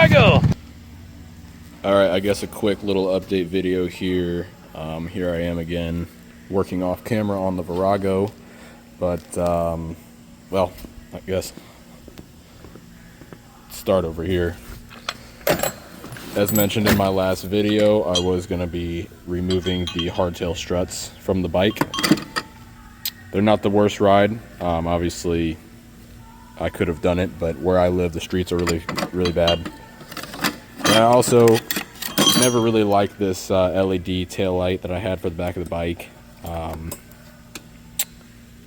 Virago. All right, I guess a quick little update video here. Here I am again, working off camera on the Virago, but well, I guess start over here. As mentioned in my last video, I was going to be removing the hardtail struts from the bike. They're not the worst ride. Obviously, I could have done it, but where I live, the streets are really bad. And I also never really liked this LED tail light that I had for the back of the bike.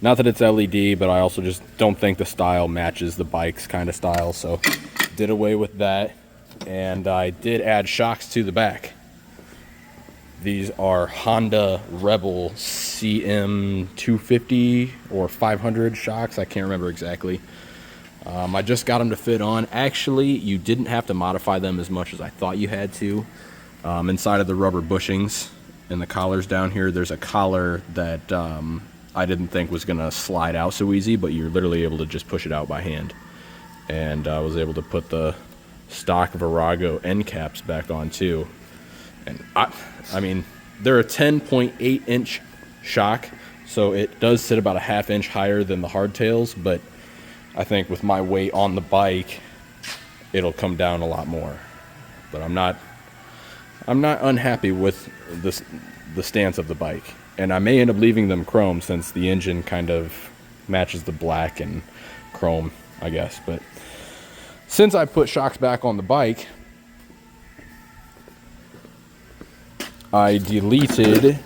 Not that it's LED, but I also just don't think the style matches the bike's kind of style, so did away with that. And I did add shocks to the back. These are Honda Rebel CM 250 or 500 shocks. I can't remember exactly. I just got them to fit on. Actually, you didn't have to modify them as much as I thought you had to. Inside of the rubber bushings and the collars down here, there's a collar that I didn't think was going to slide out so easy, but you're literally able to just push it out by hand. And I was able to put the stock Virago end caps back on too. And I mean, they're a 10.8 inch shock, so it does sit about a ½ inch higher than the hardtails, but I think with my weight on the bike, it'll come down a lot more. But I'm not unhappy with the stance of the bike, and I may end up leaving them chrome since the engine kind of matches the black and chrome, I guess. But since I put shocks back on the bike, I deleted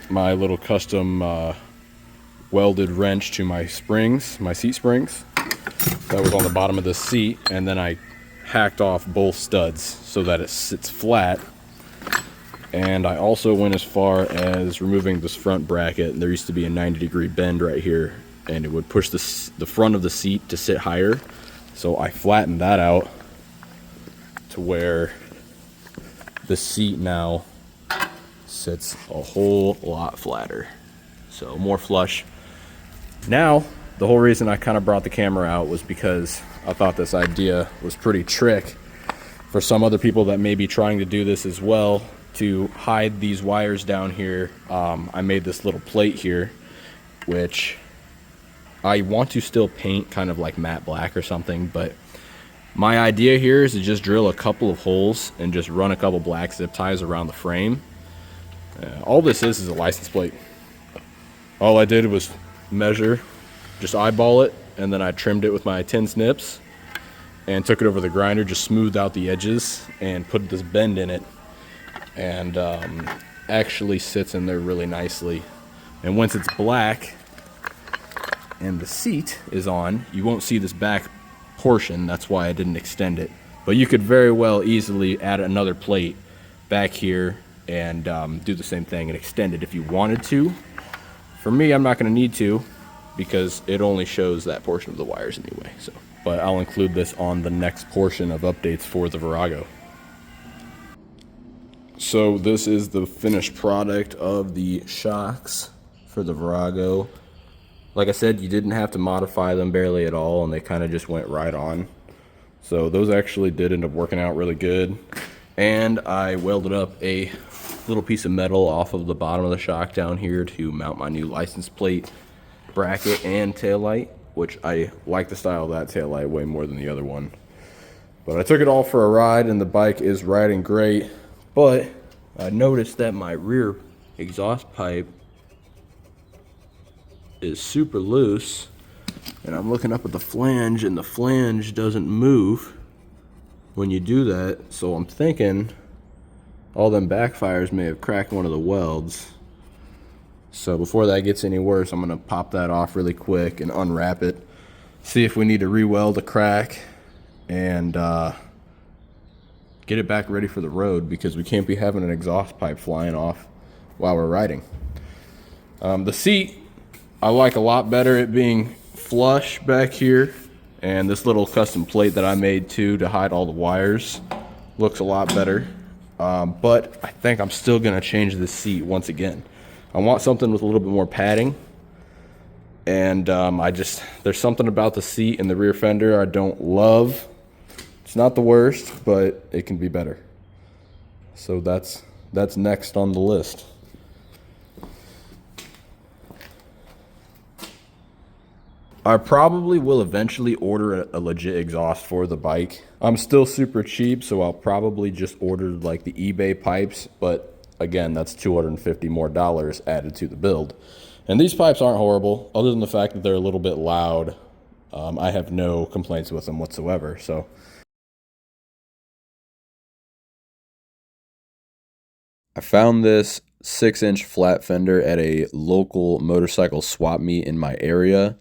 my little custom welded wrench to my springs, my seat springs. That was on the bottom of the seat, and then I hacked off both studs so that it sits flat. And I also went as far as removing this front bracket. There used to be a 90-degree bend right here, and it would push the front of the seat to sit higher. So I flattened that out to where the seat now sits a whole lot flatter, so more flush. Now, the whole reason I kind of brought the camera out was because I thought this idea was pretty trick for some other people that may be trying to do this as well. To hide these wires down here, I made this little plate here, which I want to still paint kind of like matte black or something, but my idea here is to just drill a couple of holes and just run a couple black zip ties around the frame. All this is a license plate. All I did was measure, just eyeball it, and then I trimmed it with my tin snips and took it over the grinder, just smoothed out the edges and put this bend in it, and actually sits in there really nicely. And once it's black and the seat is on, you won't see this back portion. That's why I didn't extend it, but you could very well easily add another plate back here and do the same thing and extend it if you wanted to. For me, I'm not going to need to because it only shows that portion of the wires anyway. So, but I'll include this on the next portion of updates for the Virago. So this is the finished product of the shocks for the Virago. Like I said, you didn't have to modify them barely at all, and they kind of just went right on. So those actually did end up working out really good. And I welded up a little piece of metal off of the bottom of the shock down here to mount my new license plate bracket and tail light, which I like the style of that tail light way more than the other one. But I took it all for a ride, and the bike is riding great. But I noticed that my rear exhaust pipe is super loose, and I'm looking up at the flange, and the flange doesn't move when you do that. So I'm thinking all them backfires may have cracked one of the welds. So before that gets any worse, I'm gonna pop that off really quick and unwrap it, see if we need to re-weld a crack, and get it back ready for the road, because we can't be having an exhaust pipe flying off while we're riding. The seat I like a lot better, it being flush back here, and this little custom plate that I made too to hide all the wires looks a lot better. But I think I'm still gonna change the seat once again. I want something with a little bit more padding, and there's something about the seat and the rear fender I don't love. It's not the worst, but it can be better. So that's next on the list. I probably will eventually order a legit exhaust for the bike. I'm still super cheap, so I'll probably just order like the eBay pipes, but again, that's $250 more added to the build. And these pipes aren't horrible, other than the fact that they're a little bit loud. I have no complaints with them whatsoever. So I found this 6-inch flat fender at a local motorcycle swap meet in my area.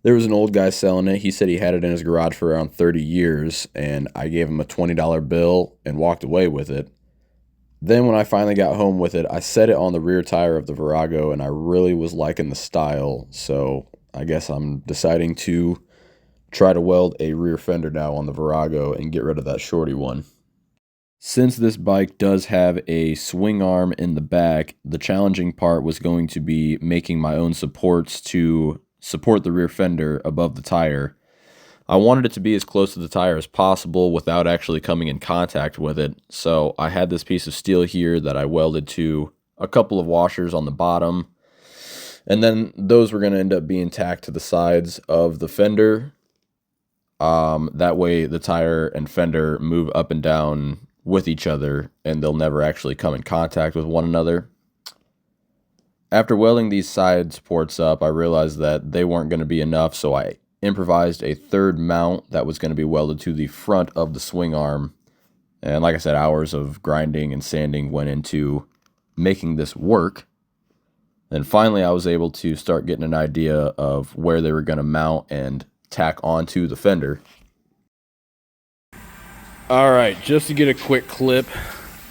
There was an old guy selling it. He said he had it in his garage for around 30 years, and I gave him a $20 bill and walked away with it. Then when I finally got home with it, I set it on the rear tire of the Virago, and I really was liking the style, so I guess I'm deciding to try to weld a rear fender now on the Virago and get rid of that shorty one. Since this bike does have a swing arm in the back, the challenging part was going to be making my own supports to support the rear fender above the tire. I wanted it to be as close to the tire as possible without actually coming in contact with it, so I had this piece of steel here that I welded to a couple of washers on the bottom, and then those were going to end up being tacked to the sides of the fender. That way the tire and fender move up and down with each other, and they'll never actually come in contact with one another. After welding these side supports up, I realized that they weren't going to be enough, so I improvised a third mount that was going to be welded to the front of the swing arm. And like I said, hours of grinding and sanding went into making this work. And finally, I was able to start getting an idea of where they were going to mount and tack onto the fender. All right, just to get a quick clip,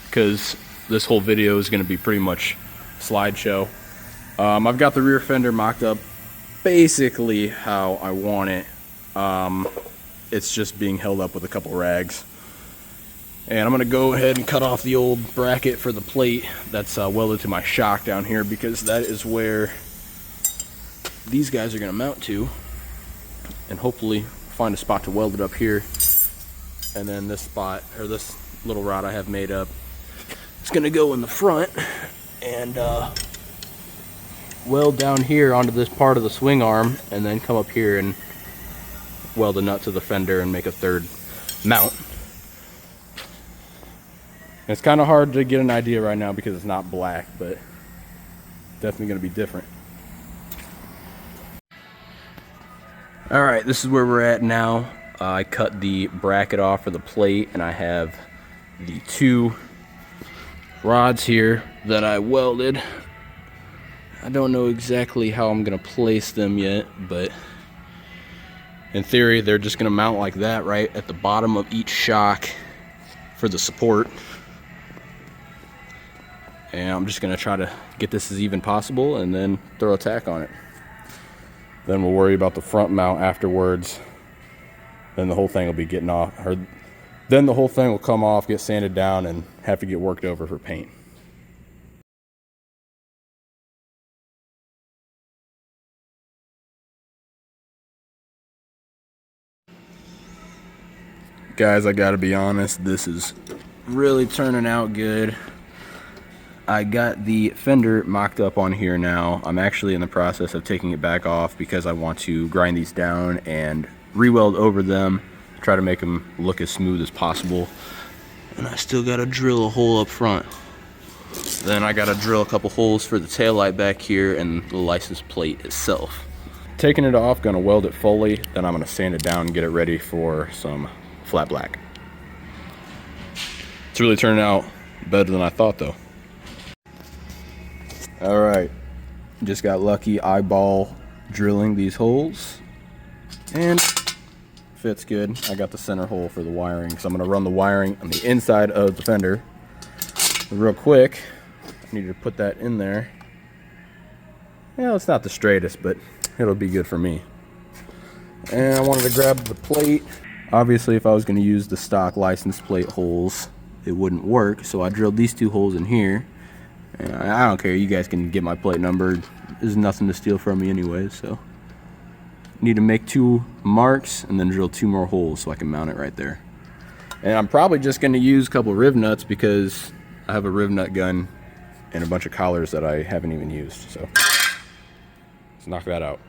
because this whole video is going to be pretty much slideshow. I've got the rear fender mocked up basically how I want it. It's just being held up with a couple rags. And I'm going to go ahead and cut off the old bracket for the plate that's welded to my shock down here, because that is where these guys are going to mount to. And hopefully find a spot to weld it up here. And then this spot, or this little rod I have made up, it's going to go in the front and weld down here onto this part of the swing arm, and then come up here and weld a nut to the fender and make a third mount. And it's kind of hard to get an idea right now because it's not black, but definitely going to be different. All right, this is where we're at now. I cut the bracket off for the plate, and I have the two rods here that I welded. I don't know exactly how I'm going to place them yet, but in theory they're just going to mount like that right at the bottom of each shock for the support. And I'm just going to try to get this as even possible and then throw a tack on it. Then we'll worry about the front mount afterwards. Then the whole thing will be getting off, or then the whole thing will come off, get sanded down, and have to get worked over for paint. Guys, I gotta be honest, this is really turning out good. I got the fender mocked up on here now. I'm actually in the process of taking it back off because I want to grind these down and re-weld over them, try to make them look as smooth as possible. And I still gotta drill a hole up front. Then I gotta drill a couple holes for the taillight back here and the license plate itself. Taking it off, gonna weld it fully, then I'm gonna sand it down and get it ready for some flat black. It's really turning out better than I thought though. All right, just got lucky eyeball drilling these holes, and fits good. I got the center hole for the wiring, so I'm gonna run the wiring on the inside of the fender. Real quick, I need to put that in there. Well, it's not the straightest, but it'll be good for me. And I wanted to grab the plate. Obviously, if I was gonna use the stock license plate holes, it wouldn't work, so I drilled these two holes in here. And I don't care, you guys can get my plate number. There's nothing to steal from me anyway, so. Need to make 2 marks and then drill 2 more holes so I can mount it right there. And I'm probably just going to use a couple riv nuts because I have a riv nut gun and a bunch of collars that I haven't even used. So let's knock that out.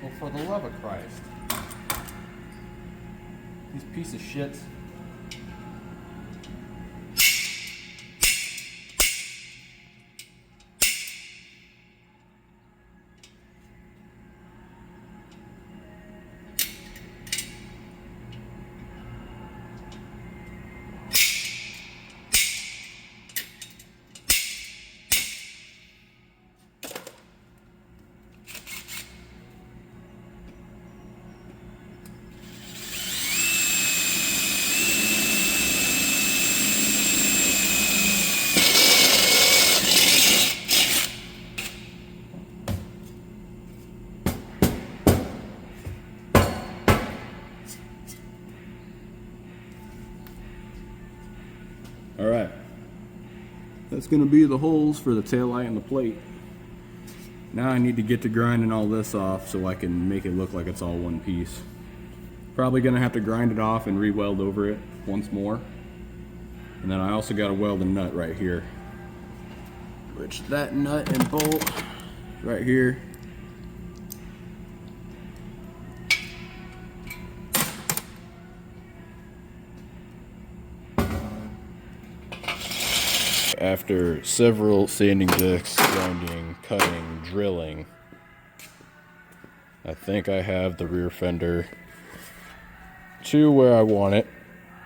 Well, for the love of Christ. These piece of shits. All right, that's gonna be the holes for the taillight and the plate. Now I need to get to grinding all this off so I can make it look like it's all one piece. Probably gonna have to grind it off and re-weld over it once more. And then I also gotta weld a nut right here. Which that nut and bolt right here. After several sanding discs, grinding, cutting, drilling, I think I have the rear fender to where I want it.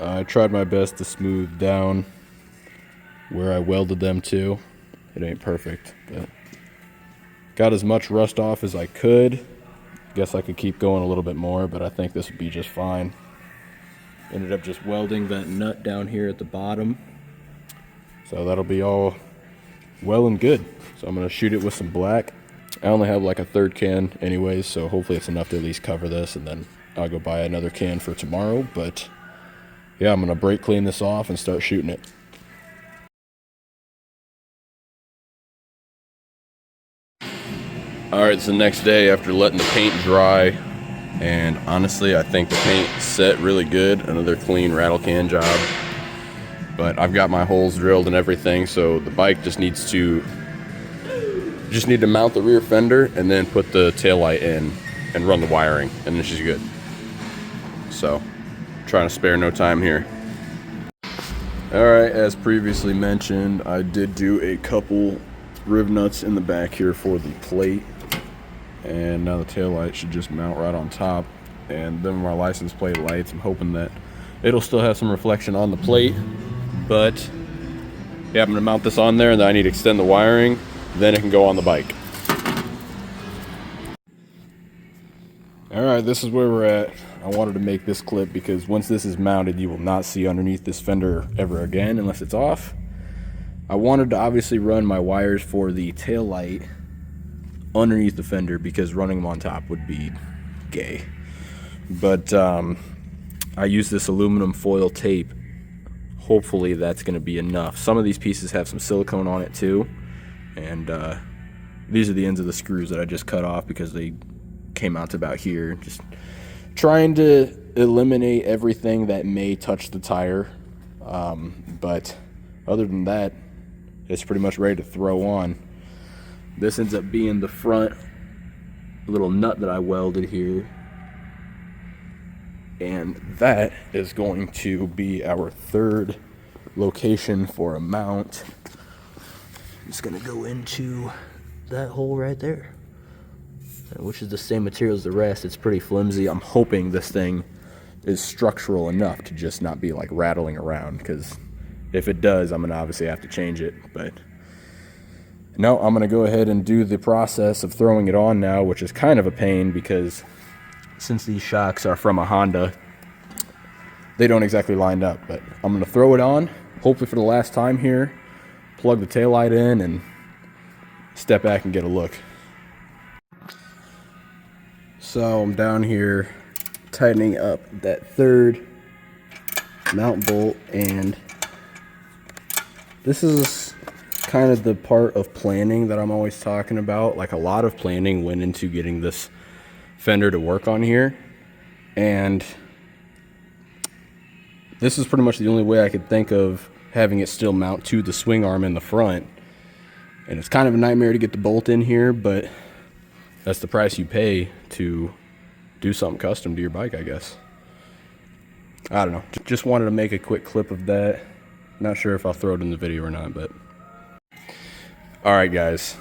I tried my best to smooth down where I welded them to. It ain't perfect, but got as much rust off as I could. Guess I could keep going a little bit more, but I think this would be just fine. Ended up just welding that nut down here at the bottom. So that'll be all well and good. So I'm gonna shoot it with some black. I only have like a third can anyways, so hopefully it's enough to at least cover this, and then I'll go buy another can for tomorrow. But yeah, I'm gonna brake clean this off and start shooting it. All right, it's the next day after letting the paint dry, and honestly, I think the paint set really good. Another clean rattle can job. But I've got my holes drilled and everything, so the bike just need to mount the rear fender and then put the taillight in and run the wiring, and then she's good. So, trying to spare no time here. Alright, as previously mentioned, I did do a couple riv nuts in the back here for the plate, and now the taillight should just mount right on top. And then my license plate lights, I'm hoping that it'll still have some reflection on the plate. But yeah, I'm gonna mount this on there, and then I need to extend the wiring, then it can go on the bike. All right, this is where we're at. I wanted to make this clip because once this is mounted, you will not see underneath this fender ever again unless it's off. I wanted to obviously run my wires for the tail light underneath the fender because running them on top would be gay. But I used this aluminum foil tape. Hopefully that's going to be enough. Some of these pieces have some silicone on it too, and these are the ends of the screws that I just cut off because they came out to about here. Just trying to eliminate everything that may touch the tire, but other than that, it's pretty much ready to throw on. This ends up being the front little nut that I welded here, and that is going to be our third location for a mount. It's gonna go into that hole right there, which is the same material as the rest. It's pretty flimsy. I'm hoping this thing is structural enough to just not be like rattling around, because if it does, I'm gonna obviously have to change it. But no, I'm gonna go ahead and do the process of throwing it on now, which is kind of a pain because since these shocks are from a Honda, they don't exactly line up. But I'm gonna throw it on, hopefully for the last time here, plug the taillight in, and step back and get a look. So So I'm down here tightening up that third mount bolt, and this is kind of the part of planning that I'm always talking about. Like, a lot of planning went into getting this fender to work on here, and this is pretty much the only way I could think of having it still mount to the swing arm in the front. And it's kind of a nightmare to get the bolt in here, but that's the price you pay to do something custom to your bike, I guess. I don't know. Just wanted to make a quick clip of that. Not sure if I'll throw it in the video or not, but... Alright guys,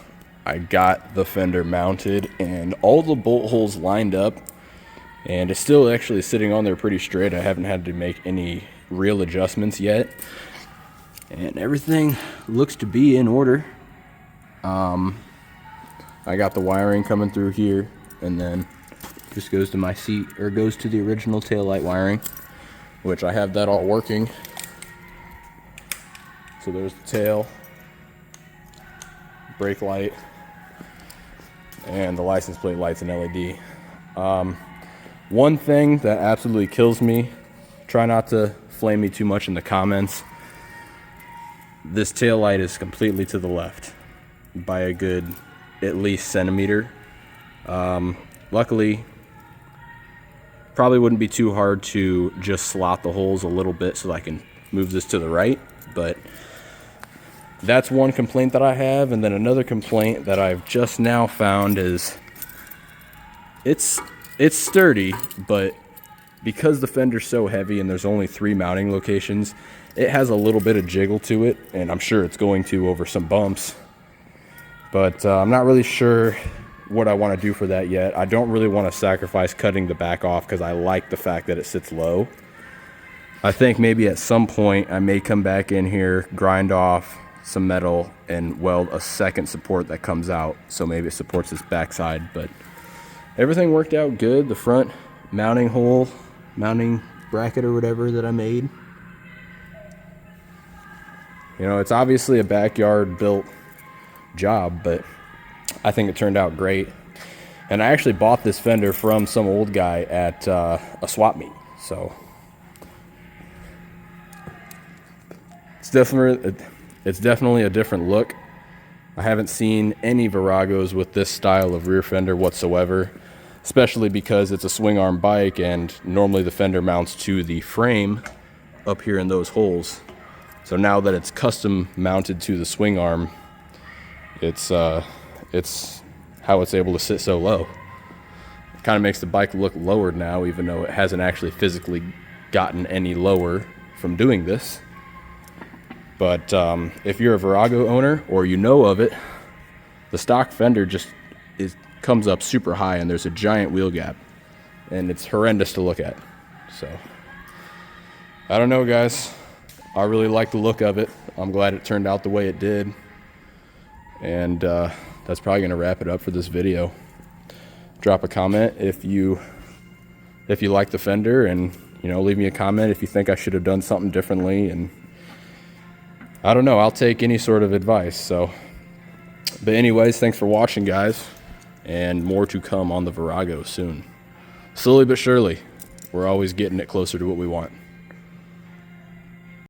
I got the fender mounted and all the bolt holes lined up, and it's still actually sitting on there pretty straight. I haven't had to make any real adjustments yet, and everything looks to be in order. I got the wiring coming through here, and then just goes to my seat, or goes to the original taillight wiring, which I have that all working. So there's the tail, brake light, and the license plate lights and LED. One thing that absolutely kills me, try not to flame me too much in the comments, this tail light is completely to the left by a good at least centimeter. Luckily, probably wouldn't be too hard to just slot the holes a little bit so that I can move this to the right, but that's one complaint that I have. And then another complaint that I've just now found is it's sturdy, but because the fender's so heavy and there's only 3 mounting locations, it has a little bit of jiggle to it, and I'm sure it's going to over some bumps. But I'm not really sure what I want to do for that yet. I don't really want to sacrifice cutting the back off because I like the fact that it sits low. I think maybe at some point I may come back in here, grind off some metal, and weld a second support that comes out, so maybe it supports this backside. But everything worked out good. The front mounting hole, mounting bracket or whatever that I made, you know, it's obviously a backyard built job, but I think it turned out great. And I actually bought this fender from some old guy at a swap meet, so it's definitely a different look. I haven't seen any Viragos with this style of rear fender whatsoever, especially because it's a swing arm bike, and normally the fender mounts to the frame up here in those holes. So now that it's custom mounted to the swing arm, it's how it's able to sit so low. It kind of makes the bike look lowered now, even though it hasn't actually physically gotten any lower from doing this. But if you're a Virago owner, or you know of it, the stock fender just comes up super high, and there's a giant wheel gap, and it's horrendous to look at. So I don't know, guys. I really like the look of it. I'm glad it turned out the way it did. And that's probably going to wrap it up for this video. Drop a comment if you like the fender, and leave me a comment if you think I should have done something differently. And I don't know, I'll take any sort of advice. So, but anyways, thanks for watching, guys, and more to come on the Virago soon. Slowly but surely, we're always getting it closer to what we want.